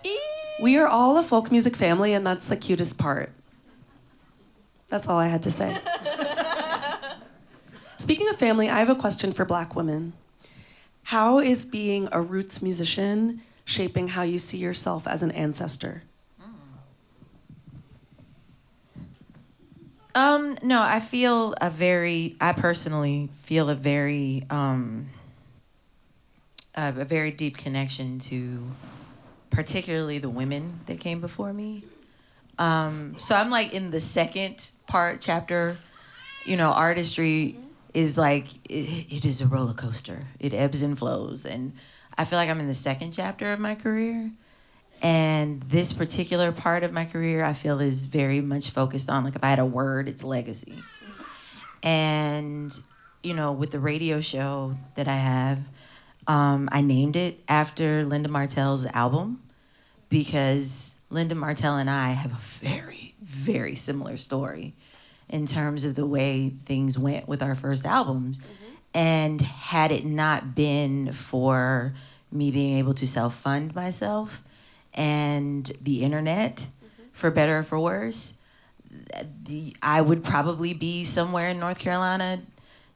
We are all a folk music family, and that's the cutest part. That's all I had to say. Speaking of family, I have a question for Black women. How is being a roots musician shaping how you see yourself as an ancestor? No, I personally feel a very deep connection to particularly the women that came before me. So I'm like in the second chapter, artistry is like, it is a roller coaster. It ebbs and flows. And I feel like I'm in the second chapter of my career. And this particular part of my career, I feel, is very much focused on, like, if I had a word, it's legacy. And, with the radio show that I have, I named it after Linda Martell's album, because Linda Martell and I have a very, very similar story in terms of the way things went with our first albums. And had it not been for me being able to self-fund myself and the internet, for better or for worse, I would probably be somewhere in North Carolina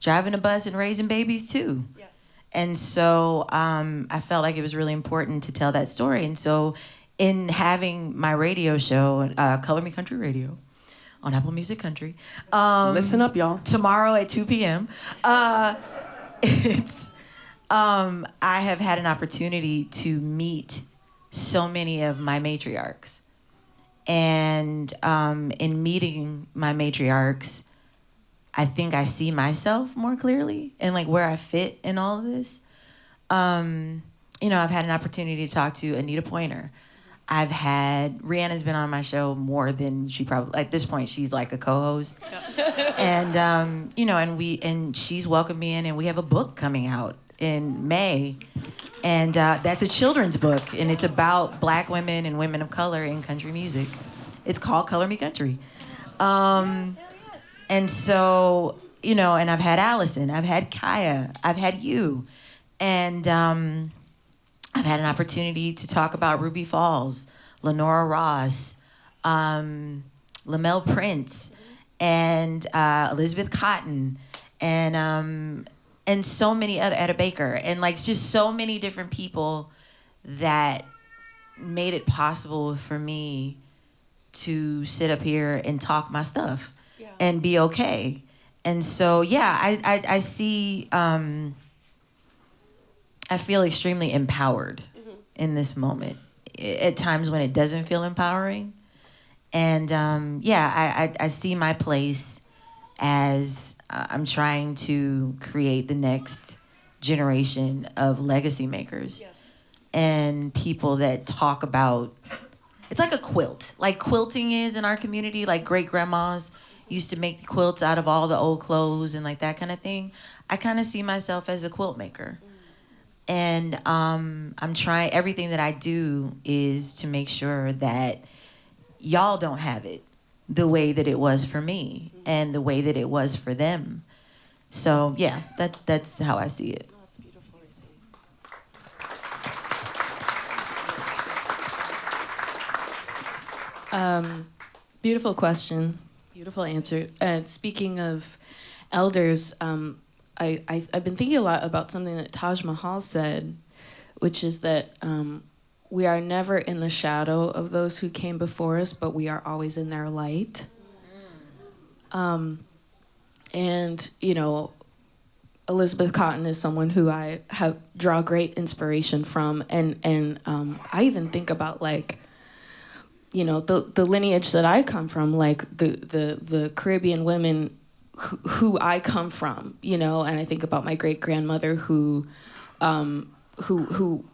driving a bus and raising babies too. Yes. And so I felt like it was really important to tell that story. And so in having my radio show, Color Me Country Radio, on Apple Music Country. Listen up, y'all. Tomorrow at 2 p.m. I have had an opportunity to meet so many of my matriarchs. And in meeting my matriarchs, I think I see myself more clearly and like where I fit in all of this. You know, I've had an opportunity to talk to Anita Pointer. Rihanna's been on my show more than she probably, at this point, she's like a co-host. And, you know, and she's welcomed me in, and we have a book coming out in May. And that's a children's book, and it's about Black women and women of color in country music. It's called Color Me Country. And so, you know, and I've had Allison, I've had Kaïa, I've had you. And I've had an opportunity to talk about Ruby Falls, Lenora Ross, Lamel Prince, and Elizabeth Cotton, and so many other, Etta Baker, and like just so many different people that made it possible for me to sit up here and talk my stuff and be okay. And so, yeah, I see, I feel extremely empowered in this moment. At times when it doesn't feel empowering. And I see my place as I'm trying to create the next generation of legacy makers. Yes. And people that talk about, it's like a quilt, like quilting is in our community, like great grandmas used to make the quilts out of all the old clothes and like that kind of thing. I kind of see myself as a quilt maker. And I'm trying, everything that I do is to make sure that y'all don't have it the way that it was for me and the way that it was for them. So yeah, that's how I see it. That's beautiful, Rissi. Beautiful question, beautiful answer. And speaking of elders, I've been thinking a lot about something that Taj Mahal said, which is that we are never in the shadow of those who came before us, but we are always in their light. And, you know, Elizabeth Cotton is someone who I draw great inspiration from. And I even think about, like, you know, the lineage that I come from, like the Caribbean women who I come from, you know, and I think about my great-grandmother who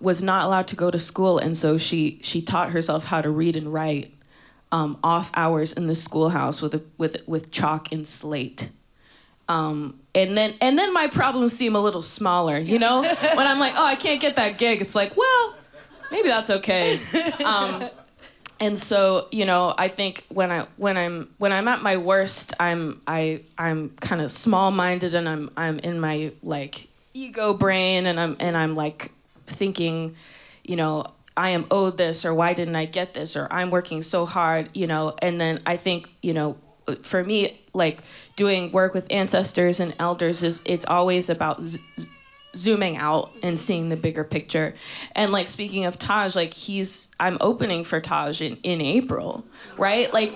was not allowed to go to school, and so she taught herself how to read and write off hours in the schoolhouse with chalk and slate. And then my problems seem a little smaller, you know? When I'm like, oh, I can't get that gig, it's like, well, maybe that's okay. And so, you know, I think when I'm at my worst, I'm kind of small-minded, and I'm in my like ego brain, and I'm like thinking, you know, I am owed this, or why didn't I get this, or I'm working so hard, you know. And then I think, you know, for me, like doing work with ancestors and elders it's always about zooming out and seeing the bigger picture. And like speaking of Taj, like I'm opening for Taj in April, right? Like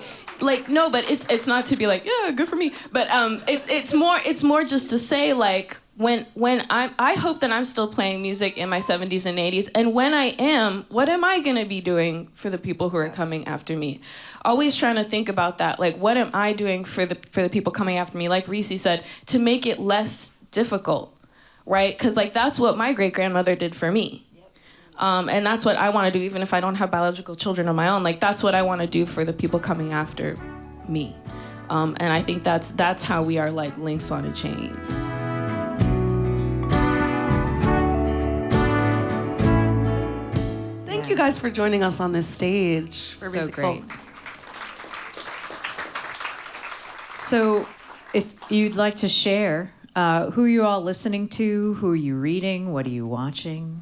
no, but it's not to be like, yeah, good for me. But it's more just to say, like, when I hope that I'm still playing music in my 70s and 80s, and when I am, what am I gonna be doing for the people who are coming after me? Always trying to think about that, like, what am I doing for the people coming after me? Like Rissi said, to make it less difficult, right? Because like that's what my great-grandmother did for me. And that's what I want to do, even if I don't have biological children of my own. Like, that's what I want to do for the people coming after me. And I think that's how we are like links on a chain. Thank you guys for joining us on this stage for So Music great. Folk. So if you'd like to share, who are you all listening to? Who are you reading? What are you watching?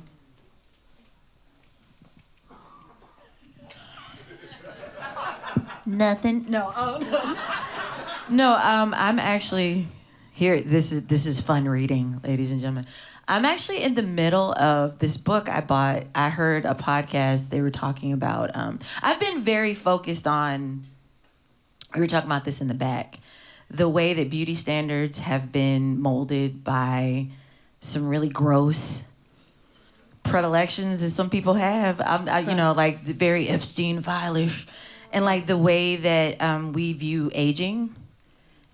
Nothing. No. No. I'm actually here. This is fun reading, ladies and gentlemen. I'm actually in the middle of this book I bought. I heard a podcast. They were talking about. I've been very focused on. We were talking about this in the back. The way that beauty standards have been molded by some really gross predilections as some people have. You know, like the very Epstein file-ish, and like the way that we view aging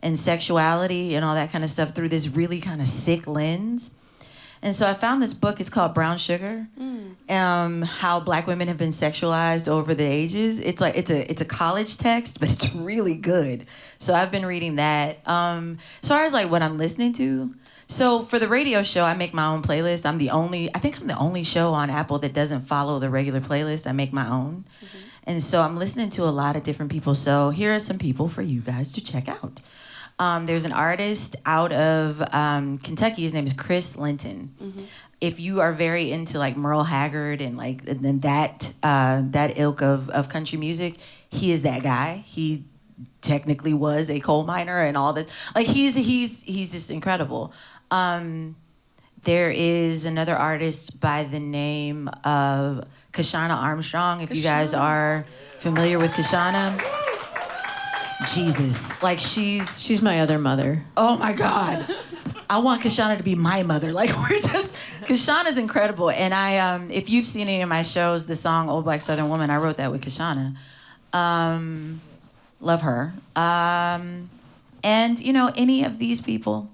and sexuality and all that kind of stuff through this really kind of sick lens. And so I found this book. It's called Brown Sugar. How Black women have been sexualized over the ages. It's like it's a college text, but it's really good. So I've been reading that. As far as like what I'm listening to, so for the radio show, I make my own playlist. I think I'm the only show on Apple that doesn't follow the regular playlist. I make my own. And so I'm listening to a lot of different people. So here are some people for you guys to check out. There's an artist out of Kentucky. His name is Chris Linton. If you are very into like Merle Haggard and like and that ilk of country music, he is that guy. He technically was a coal miner and all this. Like he's just incredible. There is another artist by the name of Kashana Armstrong. If you guys are familiar with Kashana. Jesus, like she's my other mother. Oh my God, I want Kashana to be my mother. Like Kashana's incredible, and I if you've seen any of my shows, the song "Old Black Southern Woman," I wrote that with Kashana. Love her, and you know any of these people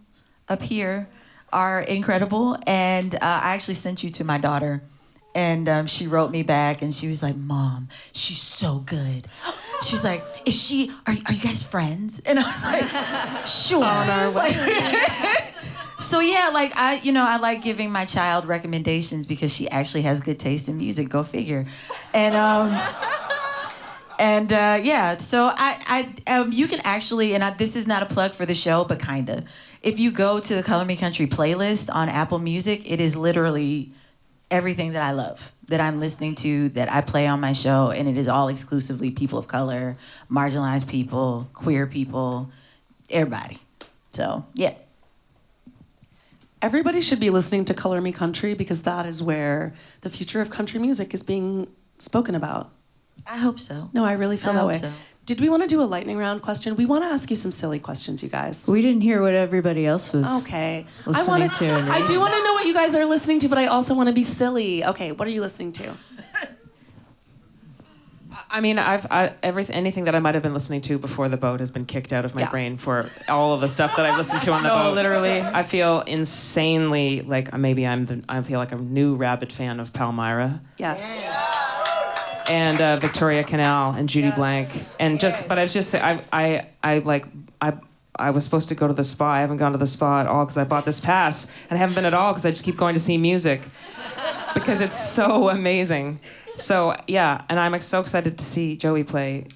up here are incredible, and I actually sent you to my daughter, and she wrote me back, and she was like, "Mom, she's so good." She was like, are you guys friends? And I was like, sure. On our way. So yeah, like I like giving my child recommendations because she actually has good taste in music. Go figure. And yeah, so I you can actually, and this is not a plug for the show, but kinda. If you go to the Color Me Country playlist on Apple Music, it is literally everything that I love, that I'm listening to, that I play on my show, and it is all exclusively people of color, marginalized people, queer people, everybody. So, yeah. Everybody should be listening to Color Me Country because that is where the future of country music is being spoken about. I hope so. No, I really feel that way. So. Did we want to do a lightning round question? We want to ask you some silly questions, you guys. We didn't hear what everybody else was okay. listening to. I do want to know what you guys are listening to, but I also want to be silly. Okay, what are you listening to? I mean, anything that I might have been listening to before the boat has been kicked out of my brain for all of the stuff that I've listened to on the boat. Literally. I feel insanely like I feel like a new rabid fan of Palmyra. Yes. And Victoria Canal and Judy Blank, and I was supposed to go to the spa. I haven't gone to the spa at all because I bought this pass, and I haven't been at all because I just keep going to see music because it's so amazing. So yeah, and I'm so excited to see Joey play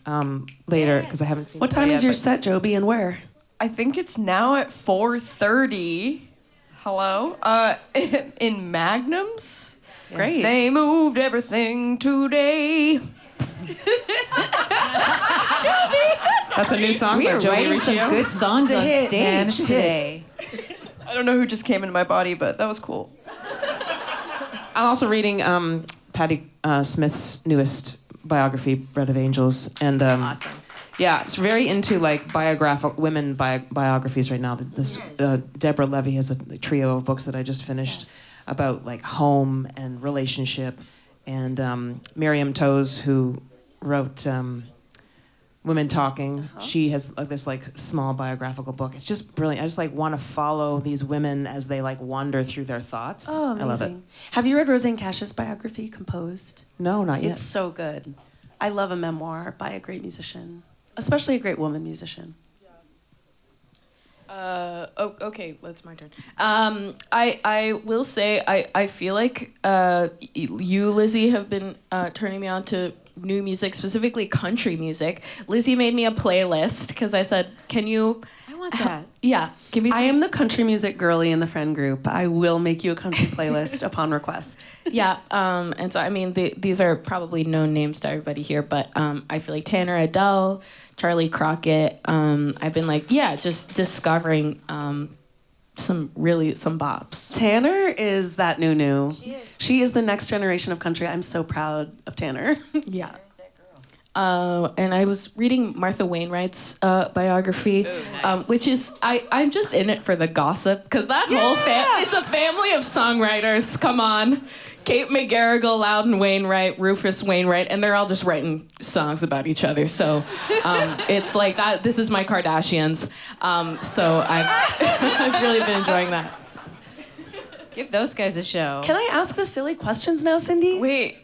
later because I haven't seen. What time is your set, Jobi, and where? I think it's now at 4:30. Hello? In Magnums. Great. They moved everything today. That's a new song We by are Jobi writing Riccio. some good songs It's a on hit, stage man. It's a hit. today. I don't know who just came into my body, but that was cool. I'm also reading Patti Smith's newest biography, Bread of Angels, and Awesome. yeah, it's very into like women biographies right now. This Deborah Levy has a trio of books that I just finished about like home and relationship, and Miriam Toews, who wrote Women Talking. She has this like small biographical book. It's just brilliant. I just like want to follow these women as they like wander through their thoughts. Oh, amazing. I love it. Have you read Roseanne Cash's biography, Composed? No, not yet. It's so good. I love a memoir by a great musician, especially a great woman musician. Okay, that's my turn. I will say I feel like you, Lizzie, have been turning me on to new music, specifically country music. Lizzie made me a playlist because I said, "Can you?" I want that. Yeah, give me. I am the country music girly in the friend group. I will make you a country playlist upon request. Yeah, and so I mean these are probably known names to everybody here, but I feel like Tanner Adele, Charlie Crockett. I've been like just discovering some bops. Tanner is that new. She is the next generation of country. I'm so proud of Tanner. Yeah. and I was reading Martha Wainwright's biography, which is I'm just in it for the gossip because that whole it's a family of songwriters. Come on, Kate McGarrigle, Loudon Wainwright, Rufus Wainwright, and they're all just writing songs about each other. So it's like that. This is my Kardashians. So I've I've really been enjoying that. Give those guys a show. Can I ask the silly questions now, Cindy? Wait.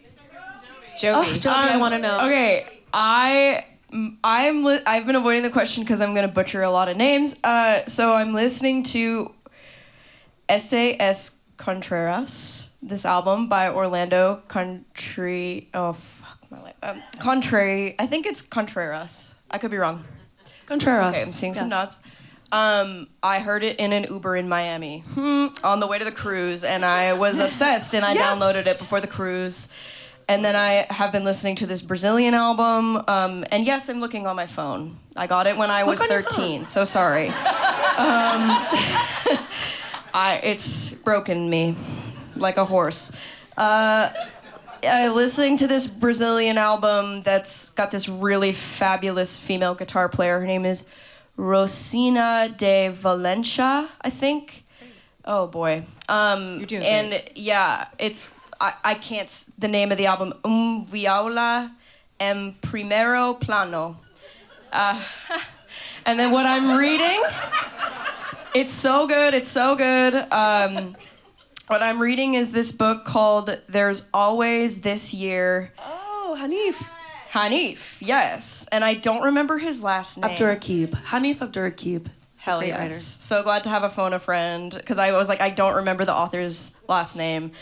Joby. Joby, I want to know. Okay, I've been avoiding the question because I'm gonna butcher a lot of names. So I'm listening to S.A.S. Contreras, this album by Orlando Country. Oh fuck my life. Contrary. I think it's Contreras. I could be wrong. Contreras. Okay, I'm seeing some Yes. nods. I heard it in an Uber in Miami on the way to the cruise, and I was obsessed, and I downloaded it before the cruise. And then I have been listening to this Brazilian album, and yes, I'm looking on my phone. I got it when I was 13, so sorry. It's broken me like a horse. Listening to this Brazilian album that's got this really fabulous female guitar player. Her name is Rosina de Valencia, I think. Oh boy. You're doing and great. yeah, it's I can't the name of the album Viola en Primero Plano. And then what I'm reading, it's so good. What I'm reading is this book called There's Always This Year. Oh, Hanif. Hanif, yes. And I don't remember his last name. Abdurakib. Hanif Abdurakib. Hell great yes. writer. So glad to have a phone a friend, because I was like, I don't remember the author's last name.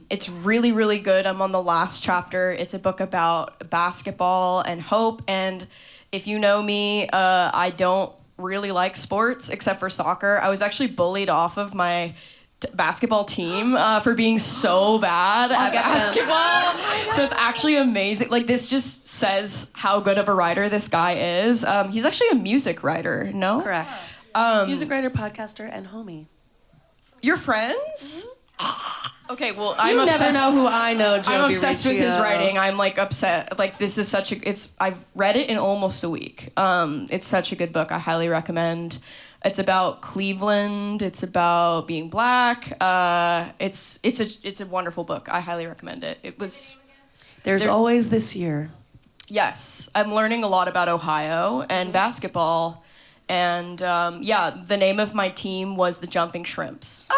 It's really, really good. I'm on the last chapter. It's a book about basketball and hope. And if you know me, I don't really like sports except for soccer. I was actually bullied off of my basketball team for being so bad at basketball. So it's actually amazing. Like, this just says how good of a writer this guy is. He's actually a music writer, no? Correct. Music writer, podcaster, and homie. You're friends? Okay, well, You I'm obsessed. never know who I know, Jobi I'm obsessed with his Riccio. writing. I'm like upset. Like, this is such a. I've read it in almost a week. It's such a good book. I highly recommend. It's about Cleveland. It's about being black. It's a wonderful book. I highly recommend it. It was. There's always this year. Yes, I'm learning a lot about Ohio and basketball, and the name of my team was the Jumping Shrimps.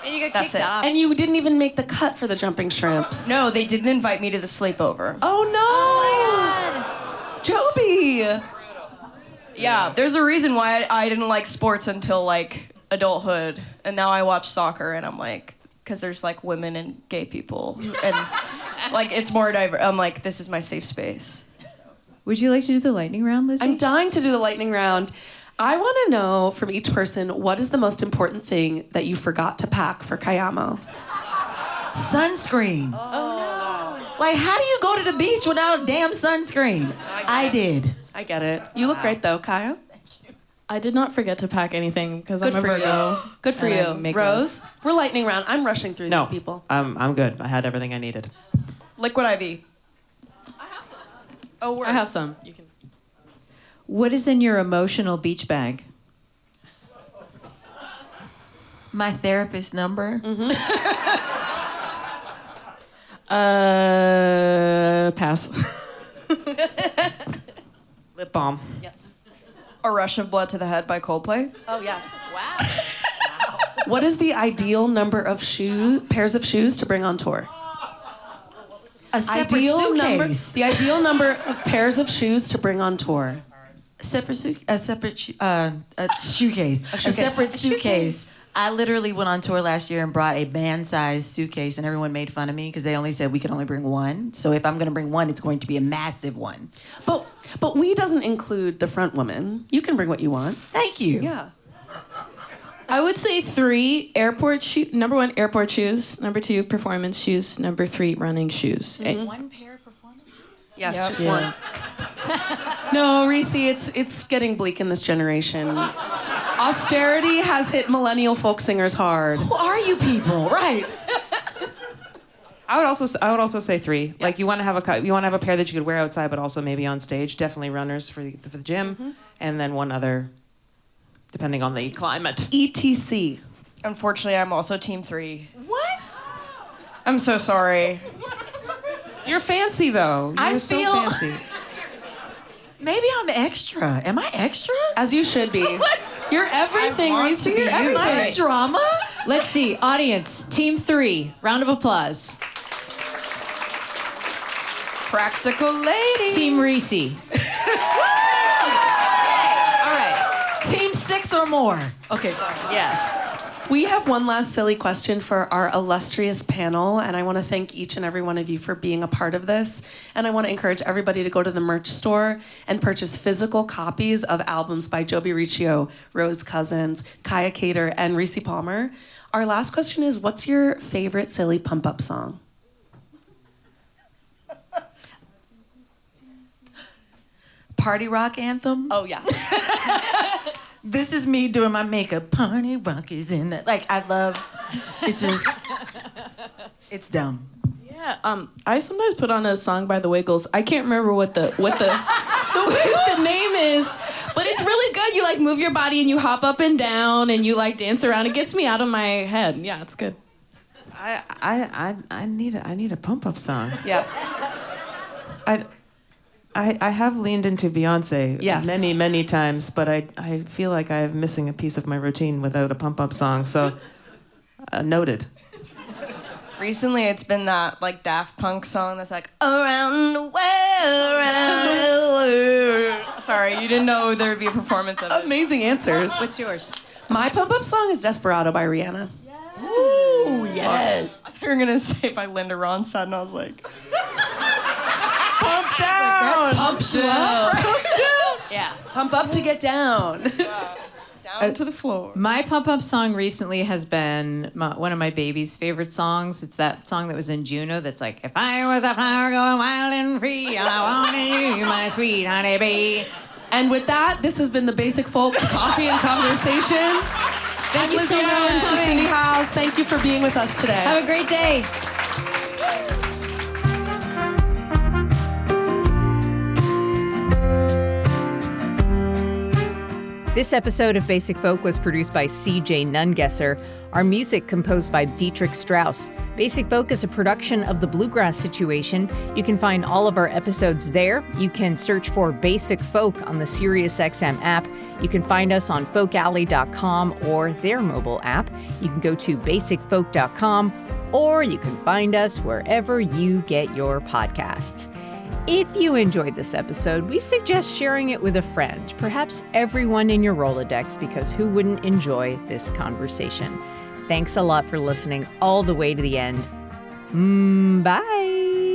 And you got That's kicked it. off. And you didn't even make the cut for the Jumping Shrimps. No, they didn't invite me to the sleepover. Oh no! Jobi! Yeah, there's a reason why I didn't like sports until like adulthood, and now I watch soccer, and I'm like, because there's like women and gay people, and like it's more diverse. I'm like, this is my safe space. Would you like to do the lightning round, Lizzie? I'm dying to do the lightning round. I want to know from each person, what is the most important thing that you forgot to pack for Cayamo? Sunscreen. Oh, no. Like, how do you go to the beach without a damn sunscreen? I did. I get it. You look great, though, Kaïa. I did not forget to pack anything because I'm Good a for Virgo. you. Good for and I you. make Rose, lists. we're lightning round. I'm rushing through these people. I'm good. I had everything I needed. Liquid IV. Oh, I have some. You can. What is in your emotional beach bag? My therapist number. Pass. Lip balm. Yes. A Rush of Blood to the Head by Coldplay. Oh, yes. Wow. What is the ideal number of pairs of shoes to bring on tour? A separate suitcase. The ideal number of pairs of shoes to bring on tour. A separate shoecase. A separate suitcase. I literally went on tour last year and brought a band-sized suitcase, and everyone made fun of me because they only said we could only bring one. So if I'm going to bring one, it's going to be a massive one. But we doesn't include the front woman. You can bring what you want. Thank you. Yeah. I would say 3 airport shoes. Number 1, airport shoes. Number 2, performance shoes. Number 3, running shoes. One pair of performance shoes? Yes, Yep. just one. No, Rissi, it's getting bleak in this generation. Austerity has hit millennial folk singers hard. Who are you people? Right. I would also say 3. Like you want to have a pair that you could wear outside, but also maybe on stage. Definitely runners for the gym, and then one other, depending on the climate. ETC. Unfortunately, I'm also team 3. What? I'm so sorry. You're fancy though. You're so fancy. Maybe I'm extra. Am I extra? As you should be. You're everything, Rissi. You're Am I everything. a drama? Let's see. Audience, team 3. Round of applause. Practical lady. Team Rissi. All right. Team 6 or more. Okay, sorry. Yeah. We have one last silly question for our illustrious panel, and I want to thank each and every one of you for being a part of this. And I want to encourage everybody to go to the merch store and purchase physical copies of albums by Jobi Riccio, Rose Cousins, Kaïa Kater, and Rissi Palmer. Our last question is, what's your favorite silly pump-up song? Party rock anthem. Oh, yeah. This is me doing my makeup. Party rock is in that. Like, I love it. Just, it's dumb. Yeah, I sometimes put on a song by the Wiggles. I can't remember what the name is, but it's really good. You like move your body and you hop up and down and you like dance around. It gets me out of my head. Yeah, it's good. I need a pump up song. Yeah. I have leaned into Beyonce Yes. many times, but I feel like I'm missing a piece of my routine without a pump up song. So noted. Recently, it's been that like Daft Punk song that's like around the world. Sorry, you didn't know there would be a performance of it. Amazing answers. What's yours? My pump-up song is Desperado by Rihanna. Ooh, yes. You were gonna say by Linda Ronstadt, and I was like, pump down. Pumps you up. Yeah. Pump up to get down. Down to the floor. My pump-up song recently has been one of my baby's favorite songs. It's that song that was in Juno that's like, if I was a flower going wild and free, I wanted you, my sweet honey bee. And with that, this has been the Basic Folk Coffee and Conversation. Thank you so much for This is coming. Cindy House. Thank you for being with us today. Have a great day. This episode of Basic Folk was produced by C.J. Nungesser. Our music composed by Dietrich Strauss. Basic Folk is a production of The Bluegrass Situation. You can find all of our episodes there. You can search for Basic Folk on the SiriusXM app. You can find us on folkalley.com or their mobile app. You can go to basicfolk.com, or you can find us wherever you get your podcasts. If you enjoyed this episode, we suggest sharing it with a friend, perhaps everyone in your Rolodex, because who wouldn't enjoy this conversation? Thanks a lot for listening all the way to the end. Bye.